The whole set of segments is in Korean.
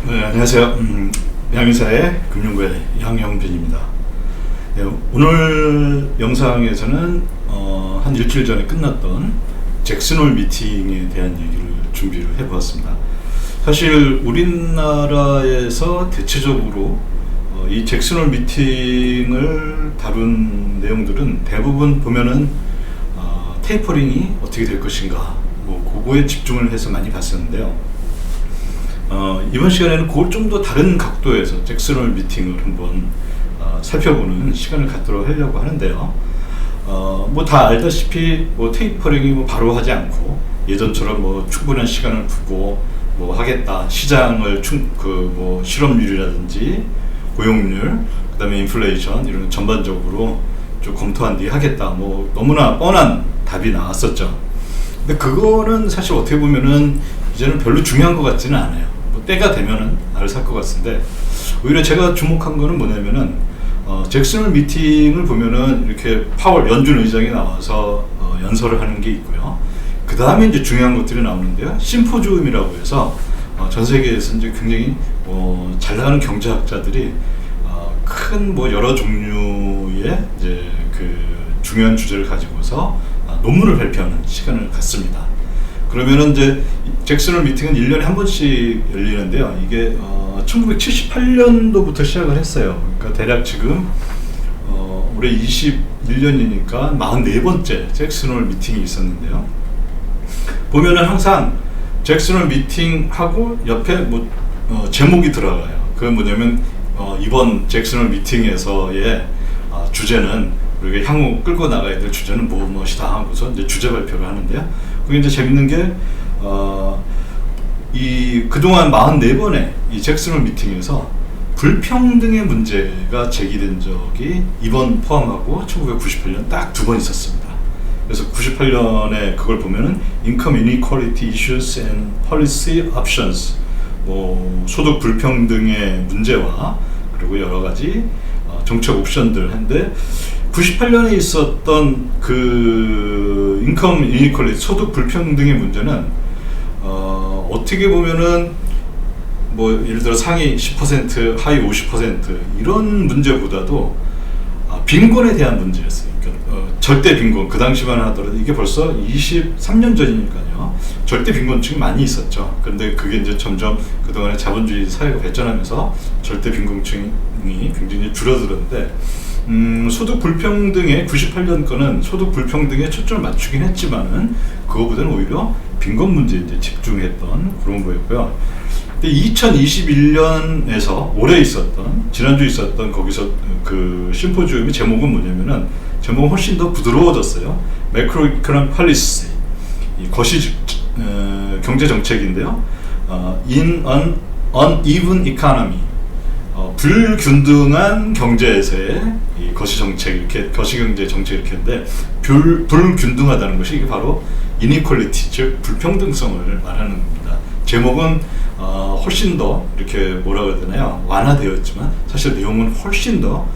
네, 안녕하세요. 양의사의 금융구의 양영빈입니다. 네, 오늘 영상에서는 한 일주일 전에 끝났던 잭슨홀 미팅에 대한 얘기를 준비를 해보았습니다. 사실 우리나라에서 대체적으로 이 잭슨홀 미팅을 다룬 내용들은 대부분 보면은 테이퍼링이 어떻게 될 것인가, 그거에 집중을 해서 많이 봤었는데요. 이번 시간에는 그걸 좀 더 다른 각도에서 잭슨홀 미팅을 한번 살펴보는 시간을 갖도록 하려고 하는데요. 다 알다시피 테이퍼링이 바로 하지 않고 예전처럼 충분한 시간을 두고 하겠다, 시장을 실업률이라든지 고용률, 그다음에 인플레이션 이런 전반적으로 좀 검토한 뒤에 하겠다, 너무나 뻔한 답이 나왔었죠. 근데 그거는 사실 어떻게 보면은 이제는 별로 중요한 것 같지는 않아요. 때가 되면은 알아서 할 것 같은데, 오히려 제가 주목한 거는 뭐냐면은 잭슨홀 미팅을 보면은 이렇게 파월 연준 의장이 나와서 연설을 하는 게 있고요. 그 다음에 이제 중요한 것들이 나오는데요. 심포지움이라고 해서 전 세계에서 이제 굉장히 잘 나가는 경제학자들이 큰 여러 종류의 이제 그 중요한 주제를 가지고서 논문을 발표하는 시간을 갖습니다. 그러면은 이제 잭슨홀 미팅은 1년에 한 번씩 열리는데요. 이게 1978년도부터 시작을 했어요. 그러니까 대략 지금 올해 21년이니까 44번째 잭슨홀 미팅이 있었는데요. 보면은 항상 잭슨홀 미팅하고 옆에 제목이 들어가요. 그건 뭐냐면 이번 잭슨홀 미팅에서의 주제는, 우리가 향후 끌고 나가야 될 주제는 무엇이다 하고서 이제 주제 발표를 하는데요. 그게 이제 재밌는 게 그동안 44번의 이 잭슨홀 미팅에서 불평등의 문제가 제기된 적이 이번 포함하고 1998년 딱 2번 있었습니다. 그래서 98년에 그걸 보면은 Income Inequality Issues and Policy Options, 소득 불평등의 문제와 그리고 여러 가지 정책 옵션들 한데, 98년에 있었던 그 인컴 이니퀄리티, 소득 불평등의 문제는 어떻게 보면은 예를 들어 상위 10%, 하위 50% 이런 문제보다도 빈곤에 대한 문제였어요. 그러니까 절대 빈곤, 그 당시만 하더라도 이게 벌써 23년 전이니까요. 절대 빈곤층이 많이 있었죠. 그런데 그게 이제 점점 그동안에 자본주의 사회가 발전하면서 절대 빈곤층이 굉장히 줄어들었는데, 소득 불평등의 98년 거는 소득 불평등에 초점을 맞추긴 했지만은 그거보다는 오히려 빈곤 문제에 이제 집중했던 그런 거였고요. 근데 2021년에서 올해 있었던, 지난주 있었던 거기서 그 심포지움의 제목은 뭐냐면은, 제목은 훨씬 더 부드러워졌어요. Macroeconomic Policy, 이 거시 경제 정책인데요. In an uneven economy, 불균등한 경제에서의 이 거시정책, 이렇게 거시경제 정책 이렇게 했는데, 불균등하다는 것이 이게 바로 이니퀄리티, 즉 불평등성을 말하는 겁니다. 제목은 훨씬 더 이렇게 뭐라고 해야 되나요? 완화되었지만 사실 내용은 훨씬 더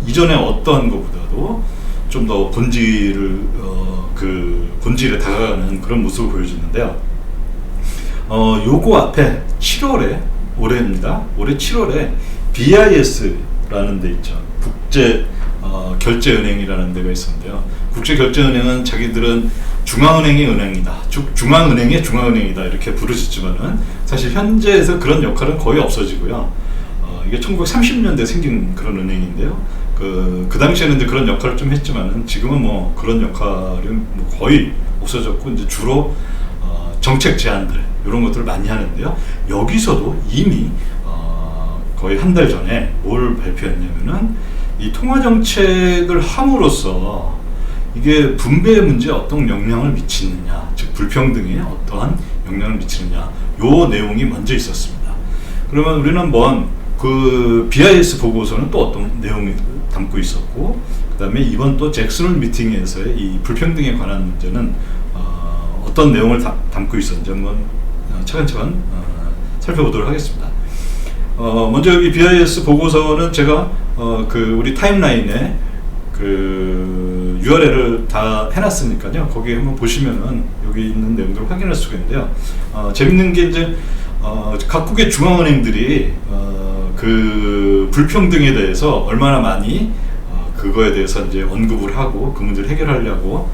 이전에 어떤 것보다도 좀 더 본질에 다가가는 그런 모습을 보여주는데요. 요거 앞에 7월에, 올해입니다. 올해 7월에 BIS라는 데 있죠. 국제 결제은행이라는 데가 있었는데요. 국제결제은행은 자기들은 중앙은행의 은행이다, 중앙은행의 중앙은행이다 이렇게 부르셨지만은 사실 현재에서 그런 역할은 거의 없어지고요. 이게 1930년대 생긴 그런 은행인데요. 그 당시에는 이제 그런 역할을 좀 했지만은 지금은 그런 역할이 거의 없어졌고, 이제 주로 정책 제안들 이런 것들을 많이 하는데요. 여기서도 이미 거의 한 달 전에 뭘 발표했냐면은, 이 통화 정책을 함으로써 이게 분배 문제에 어떤 영향을 미치느냐, 즉 불평등에 어떠한 영향을 미치느냐, 요 내용이 먼저 있었습니다. 그러면 우리는 그 BIS 보고서는 또 어떤 내용이 담고 있었고, 그 다음에 이번 또 잭슨홀 미팅에서의 이 불평등에 관한 문제는 어떤 내용을 담고 있었는지 한번 차근차근 살펴보도록 하겠습니다. 먼저 여기 BIS 보고서는 제가 우리 타임라인에 그 URL을 다 해놨으니까요. 거기 한번 보시면은 여기 있는 내용들을 확인할 수가 있는데요. 재밌는 게 이제 각국의 중앙은행들이 그 불평등에 대해서 얼마나 많이 그거에 대해서 이제 언급을 하고 그 문제를 해결하려고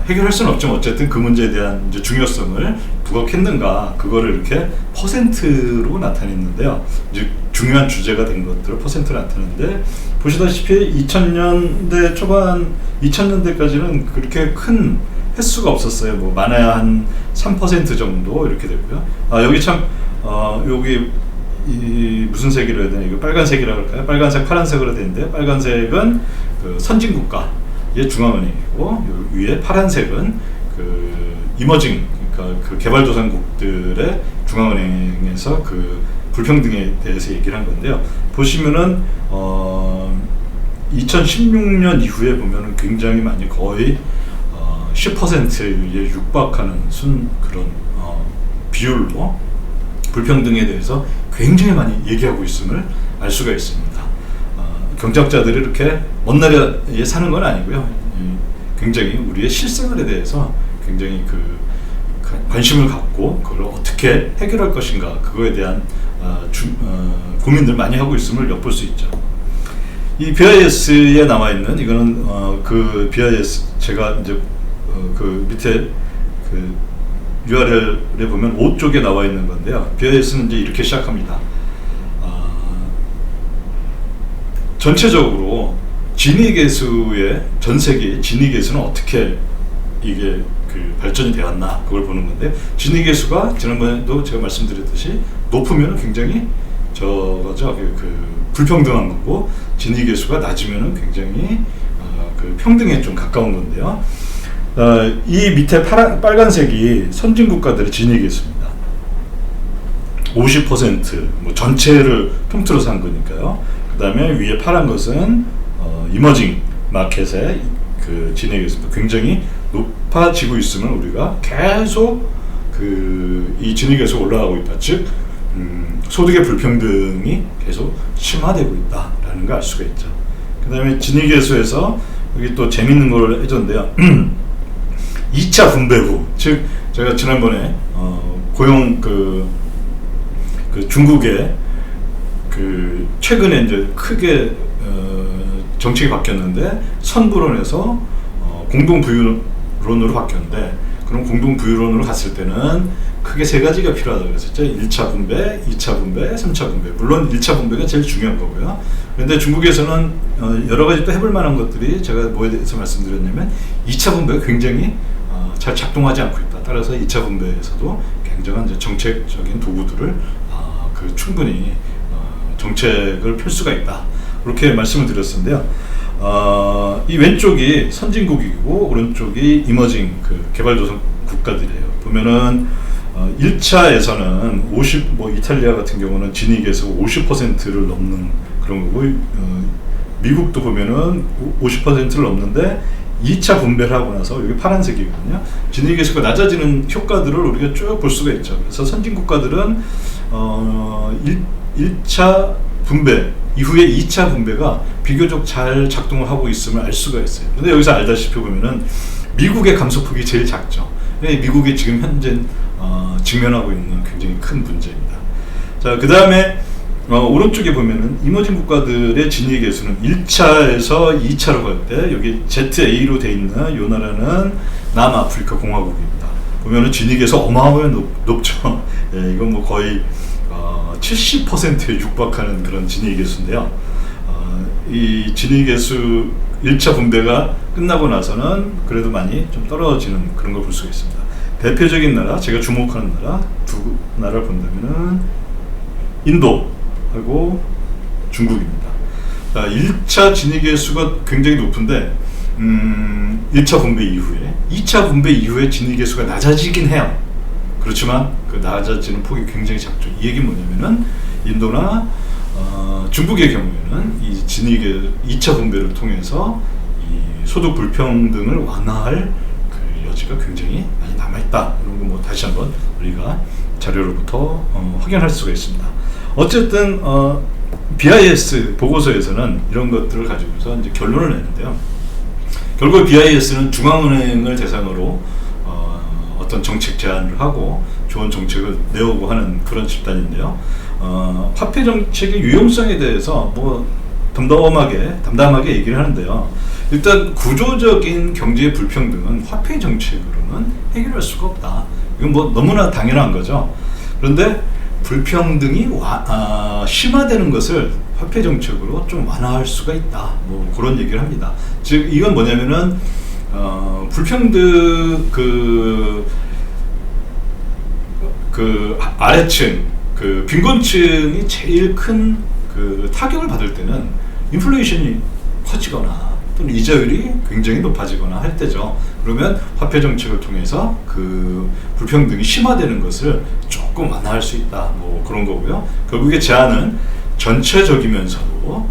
해결할 수는 없지만 어쨌든 그 문제에 대한 이제 중요성을 부각했는가 그거를 이렇게 퍼센트로 나타냈는데요. 이제 중요한 주제가 된 것들을 퍼센트로 나타냈는데 보시다시피 2000년대 초반 2000년대까지는 그렇게 큰 횟수가 없었어요. 뭐 많아야 한 3% 정도 이렇게 되고요. 여기 참 여기 이 무슨 색이라 해야 되나 이거 빨간색이라고 할까요? 빨간색 파란색으로 되는데 빨간색은 그 선진국가의 중앙은행이고 위에 파란색은 그 이머징 그러니까 그 개발도상국들의 중앙은행에서 그 불평등에 대해서 얘기를 한 건데요. 보시면은 2016년 이후에 보면은 굉장히 많이 거의 10%에 육박하는 그런 비율로 불평등에 대해서 굉장히 많이 얘기하고 있음을 알 수가 있습니다. 경제학자들이 이렇게 먼 나라에 사는 건 아니고요. 굉장히 우리의 실생활에 대해서 굉장히 그 관심을 갖고 그걸 어떻게 해결할 것인가 그거에 대한 고민들 많이 하고 있음을 엿볼 수 있죠. 이 BIS에 나와 있는 이거는 그 BIS 제가 이제 그 밑에 그 URL에 보면 5쪽에 나와 있는 건데요. BIS는 이제 이렇게 시작합니다. 전체적으로 진위계수의 전 세계 진위계수는 어떻게 이게 그 발전이 되었나 그걸 보는 건데 진위계수가 지난번에도 제가 말씀드렸듯이 높으면 굉장히 저거죠 그 불평등한 거고 진위계수가 낮으면 굉장히 그 평등에 좀 가까운 건데요. 이 밑에 빨간색이 선진국가들의 진위계수입니다. 50% 뭐 전체를 통틀어서 한 거니까요. 그 다음에 위에 파란 것은 이머징 마켓의 그 진위계수입니다. 굉장히 높아지고 있으면 우리가 계속 이 진위계수가 올라가고 있다. 즉 소득의 불평등이 계속 심화되고 있다라는 걸 알 수가 있죠. 그 다음에 진위계수에서 여기 또 재밌는 걸 해줬는데요. 2차 분배 후, 즉 제가 지난번에 고용 그 중국의 그 최근에 이제 크게 정책이 바뀌었는데 선불원에서 공동 부유론으로 바뀌었는데 그럼 공동 부유론으로 갔을 때는 크게 세 가지가 필요하다고 그랬었죠. 1차 분배, 2차 분배, 3차 분배. 물론 1차 분배가 제일 중요한 거고요. 그런데 중국에서는 여러 가지 또 해볼 만한 것들이 제가 뭐에 대해서 말씀드렸냐면 2차 분배가 굉장히 잘 작동하지 않고 있다. 따라서 2차 분배에서도 굉장한 이제 정책적인 도구들을 충분히 정책을 펼 수가 있다. 그렇게 말씀을 드렸었는데요. 이 왼쪽이 선진국이고 오른쪽이 이머징 그 개발도상 국가들이에요. 보면은 1차에서는 뭐 이탈리아 같은 경우는 진위계에서 50%를 넘는 그런 거고 미국도 보면은 50%를 넘는데 2차 분배를 하고 나서 여기 파란색이거든요. 진위계수가 낮아지는 효과들을 우리가 쭉 볼 수가 있죠. 그래서 선진국가들은 1차 분배 이후에 2차 분배가 비교적 잘 작동을 하고 있음을 알 수가 있어요. 근데 여기서 알다시피 보면은 미국의 감소폭이 제일 작죠. 미국이 지금 현재 직면하고 있는 굉장히 큰 문제입니다. 자, 그 다음에 오른쪽에 보면은 이머징 국가들의 진위계수는 1차에서 2차로 갈 때 여기 ZA로 돼 있는 이 나라는 남아프리카 공화국입니다. 보면은 진위계수 어마어마하게 높죠. 예, 이건 뭐 거의 70%에 육박하는 그런 진위계수인데요. 이 진위계수 1차 분배가 끝나고 나서는 그래도 많이 좀 떨어지는 그런 걸 볼 수가 있습니다. 대표적인 나라, 제가 주목하는 나라 두 나라를 본다면은 인도하고 중국입니다. 1차 진위계수가 굉장히 높은데 1차 분배 이후에 2차 분배 이후에 진위계수가 낮아지긴 해요. 그렇지만 그 낮아지는 폭이 굉장히 작죠. 이 얘기는 뭐냐면은 인도나 중국의 경우에는 이 진위계 2차 분배를 통해서 이 소득 불평등을 완화할 그 여지가 굉장히 많이 남아있다. 이런 거 뭐 다시 한번 우리가 자료로부터 확인할 수가 있습니다. 어쨌든 BIS 보고서에서는 이런 것들을 가지고서 이제 결론을 내는데요. 결국 BIS는 중앙은행을 대상으로 어떤 정책 제안을 하고 좋은 정책을 내오고 하는 그런 집단인데요. 화폐 정책의 유용성에 대해서 뭐 담담하게 얘기를 하는데요. 일단 구조적인 경제 불평등은 화폐 정책으로는 해결할 수가 없다. 이건 뭐 너무나 당연한 거죠. 그런데 불평등이 심화되는 것을 화폐 정책으로 좀 완화할 수가 있다. 뭐 그런 얘기를 합니다. 즉 이건 뭐냐면은 불평등 그 아래층 그 빈곤층이 제일 큰 그 타격을 받을 때는 인플레이션이 커지거나 또는 이자율이 굉장히 높아지거나 할 때죠. 그러면 화폐 정책을 통해서 그 불평등이 심화되는 것을 조금 완화할 수 있다. 뭐 그런 거고요. 결국에 제안은 전체적이면서도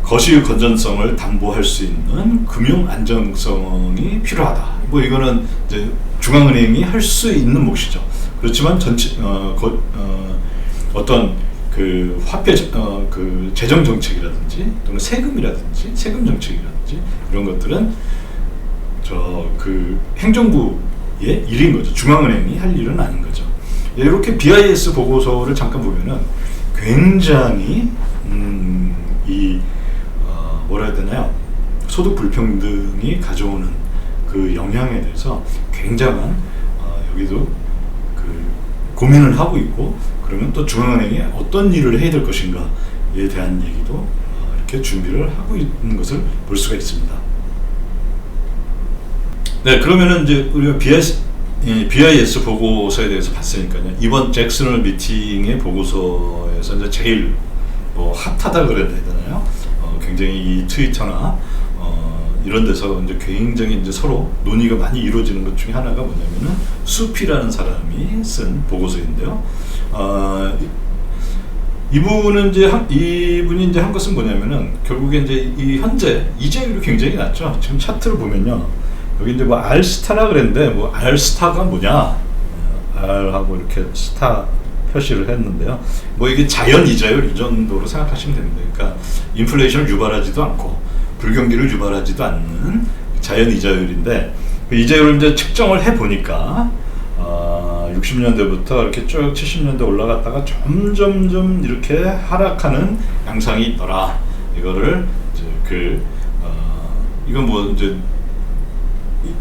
거시 건전성을 담보할 수 있는 금융 안정성이 필요하다. 뭐 이거는 이제 중앙은행이 할 수 있는 몫이죠. 그렇지만 어떤 그 화폐 그 재정 정책이라든지 또는 세금이라든지 세금 정책이라든지 이런 것들은 그 행정부의 일인 거죠. 중앙은행이 할 일은 아닌 거죠. 이렇게 BIS 보고서를 잠깐 보면은 굉장히 뭐라 해야 되나요? 소득 불평등이 가져오는 그 영향에 대해서 굉장한 여기도 그 고민을 하고 있고, 그러면 또 중앙은행이 어떤 일을 해야 될 것인가에 대한 얘기도 이렇게 준비를 하고 있는 것을 볼 수가 있습니다. 네, 그러면은 이제 우리가 BIS 보고서에 대해서 봤으니까요. 이번 잭슨홀 미팅의 보고서에서 이제 제일 핫하다 그래야 되나요? 굉장히 이 트위터나 이런 데서 이제 굉장히 이제 서로 논의가 많이 이루어지는 것 중에 하나가 뭐냐면은 수피라는 사람이 쓴 보고서인데요. 이분이 이제 한 것은 뭐냐면은 결국에 이제 이 현재 이자율이 굉장히 낮죠. 지금 차트를 보면요. 여기 이제 뭐 R스타라 그랬는데 뭐 R스타가 뭐냐? R하고 이렇게 스타 표시를 했는데요. 뭐 이게 자연 이자율 이 정도로 생각하시면 됩니다. 그러니까 인플레이션을 유발하지도 않고 불경기를 유발하지도 않는 자연 이자율인데, 그 이자율을 이제 측정을 해 보니까 60년대부터 이렇게 쭉 70년대 올라갔다가 점점점 이렇게 하락하는 양상이 있더라. 이거를 이제 이건 뭐 이제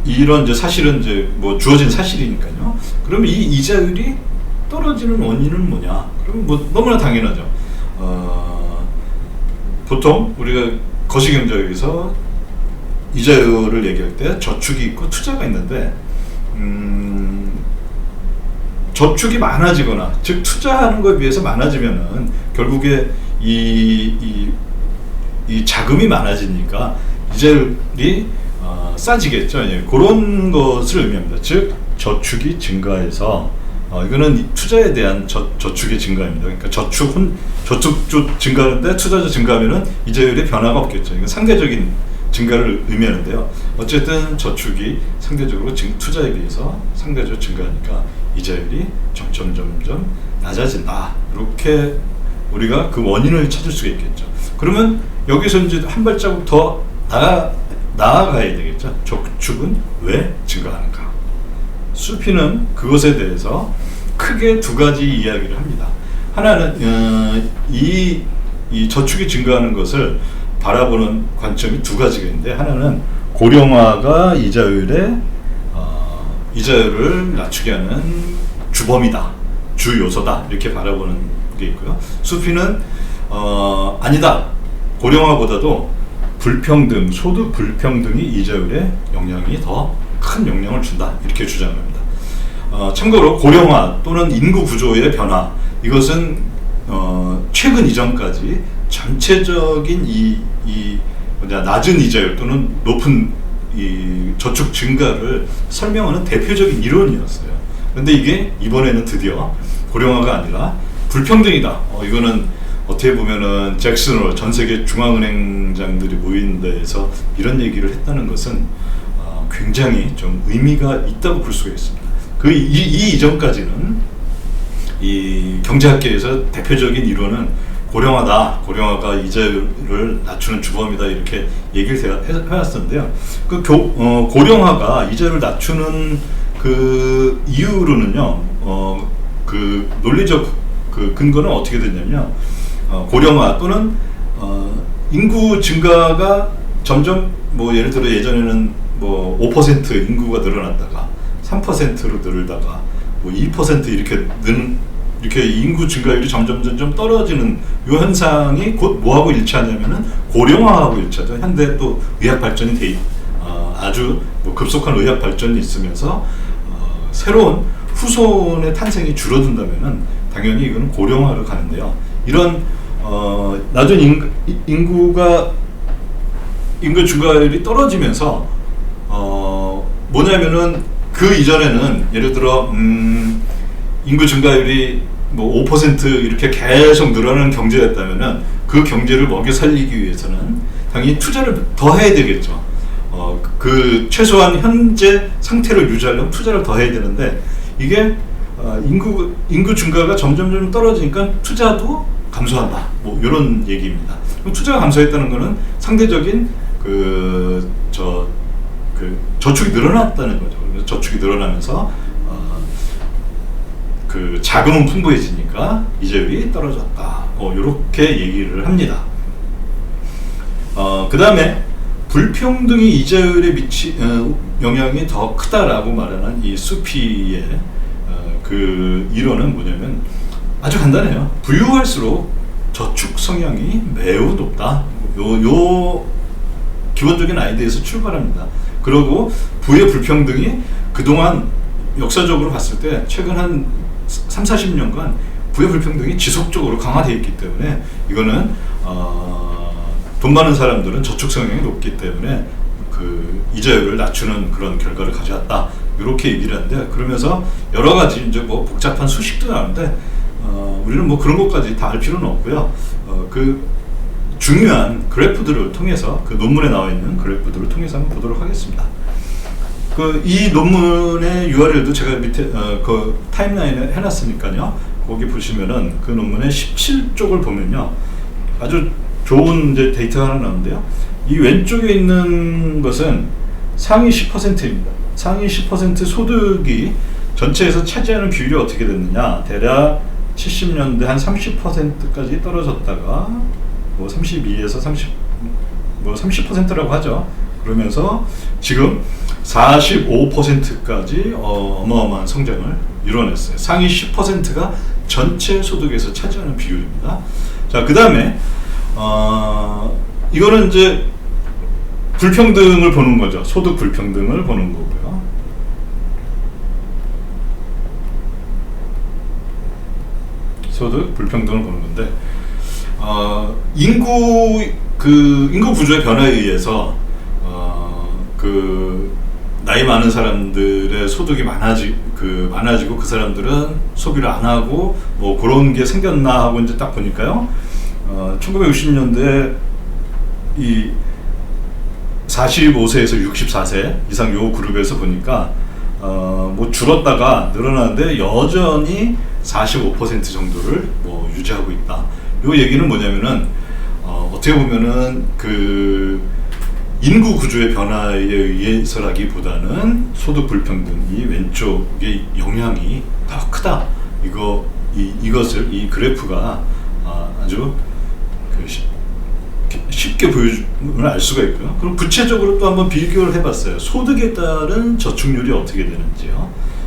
이런 이제 사실은 이제 뭐 주어진 사실이니까요. 그러면 이 이자율이 떨어지는 원인은 뭐냐? 그러면 뭐 너무나 당연하죠. 보통 우리가 거시경제에서 이자율을 얘기할 때 저축이 있고 투자가 있는데, 저축이 많아지거나 즉 투자하는 것에 비해서 많아지면은 결국에 이 자금이 많아지니까 이자율이 싸지겠죠. 예, 그런 것을 의미합니다. 즉 저축이 증가해서 이거는 투자에 대한 저축의 증가입니다. 그러니까 저축도 증가하는데 투자도 증가하면은 이자율에 변화가 없겠죠. 이건 상대적인 증가를 의미하는데요. 어쨌든 저축이 상대적으로 투자에 비해서 상대적으로 증가하니까 이자율이 점점 낮아진다. 이렇게 우리가 그 원인을 찾을 수가 있겠죠. 그러면 여기서 이제 한 발자국 더 나아가야 되겠죠. 저축은 왜 증가하는가? 수피는 그것에 대해서 크게 두 가지 이야기를 합니다. 하나는 이 저축이 증가하는 것을 바라보는 관점이 두 가지가 있는데, 하나는 고령화가 이자율을 낮추게 하는 주범이다, 주 요소다, 이렇게 바라보는 게 있고요. 수피는 아니다, 고령화보다도 불평등, 소득 불평등이 이자율에 영향이 더 큰 영향을 준다, 이렇게 주장합니다. 참고로 고령화 또는 인구 구조의 변화, 이것은 최근 이전까지 전체적인 낮은 이자율 또는 높은 이 저축 증가를 설명하는 대표적인 이론이었어요. 그런데 이게 이번에는 드디어 고령화가 아니라 불평등이다. 이거는 어떻게 보면은 잭슨홀 전 세계 중앙은행장들이 모인 데에서 이런 얘기를 했다는 것은 굉장히 좀 의미가 있다고 볼 수가 있습니다. 이 이전까지는 이 경제학계에서 대표적인 이론은 고령화다, 고령화가 이자율을 낮추는 주범이다, 이렇게 얘기를 해왔었는데요. 고령화가 이자율을 낮추는 그 이유로는요, 그 논리적 그 근거는 어떻게 됐냐면요. 고령화 또는 인구 증가가 점점 뭐 예를 들어 예전에는 뭐 5% 인구가 늘어났다가 3%로 늘다가 뭐 2% 이렇게 인구 증가율이 점점 떨어지는 이 현상이 곧 뭐하고 일치하냐면은 고령화하고 일치하죠. 현대 또 의학 발전이 아주 뭐 급속한 의학 발전이 있으면서 새로운 후손의 탄생이 줄어든다면은 당연히 이거는 고령화로 가는데요. 이런 낮은 인구 증가율이 떨어지면서 뭐냐면은 그 이전에는 예를 들어 인구 증가율이 뭐 5% 이렇게 계속 늘어나는 경제였다면은 그 경제를 먹여 살리기 위해서는 당연히 투자를 더 해야 되겠죠. 그 최소한 현재 상태를 유지하려면 투자를 더 해야 되는데 이게 인구 증가가 점점 떨어지니까 투자도 감소한다. 뭐 이런 얘기입니다. 그럼 투자가 감소했다는 것은 상대적인 저축이 늘어났다는 거죠. 그래서 저축이 늘어나면서 그 자금은 풍부해지니까 이자율이 떨어졌다. 이렇게 얘기를 합니다. 그 다음에 불평등이 이자율에 영향이 더 크다라고 말하는 이 수피의 그 이론은 뭐냐면 아주 간단해요. 부유할수록 저축 성향이 매우 높다. 요 기본적인 아이디어에서 출발합니다. 그리고 부의 불평등이 그동안 역사적으로 봤을 때 최근 한 30-40년간 부의 불평등이 지속적으로 강화되어 있기 때문에 이거는 돈 많은 사람들은 저축 성향이 높기 때문에 그 이자율을 낮추는 그런 결과를 가져왔다. 이렇게 얘기를 하는데 그러면서 여러 가지 이제 뭐 복잡한 수식도 나오는데 우리는 뭐 그런 것까지 다 알 필요는 없고요. 그 중요한 그래프들을 통해서 그 논문에 나와 있는 그래프들을 통해서 한번 보도록 하겠습니다. 이 논문의 URL도 제가 밑에 그 타임라인에 해놨으니까요. 거기 보시면은 그 논문의 17쪽을 보면요, 아주 좋은 이제 데이터가 하나 나오는데요. 이 왼쪽에 있는 것은 상위 10%입니다. 상위 10% 소득이 전체에서 차지하는 비율이 어떻게 됐느냐. 대략 70년대 한 30%까지 떨어졌다가 뭐 32에서 30%라고 하죠. 그러면서 지금 45%까지 어마어마한 성장을 이뤄냈어요. 상위 10%가 전체 소득에서 차지하는 비율입니다. 자, 그 다음에 이거는 이제 불평등을 보는 거죠. 소득 불평등을 보는 거고요. 소득 불평등을 보는 건데 인구 구조의 변화에 의해서 그 나이 많은 사람들의 소득이 많아지고 그 사람들은 소비를 안 하고 뭐 그런 게 생겼나 하고 이제 딱 보니까요. 1960년대 이 45세에서 64세 이상 요 그룹에서 보니까 뭐 줄었다가 늘어나는데 여전히 45% 정도를 뭐 유지하고 있다. 요 얘기는 뭐냐면은 어떻게 보면은 그 인구 구조의 변화에 의해서라기보다는 소득 불평등이 왼쪽의 영향이 더 크다. 이것을 이 그래프가 아주 쉽게 보여주면 알 수가 있고요. 그럼 구체적으로 또 한번 비교를 해봤어요. 소득에 따른 저축률이 어떻게 되는지요.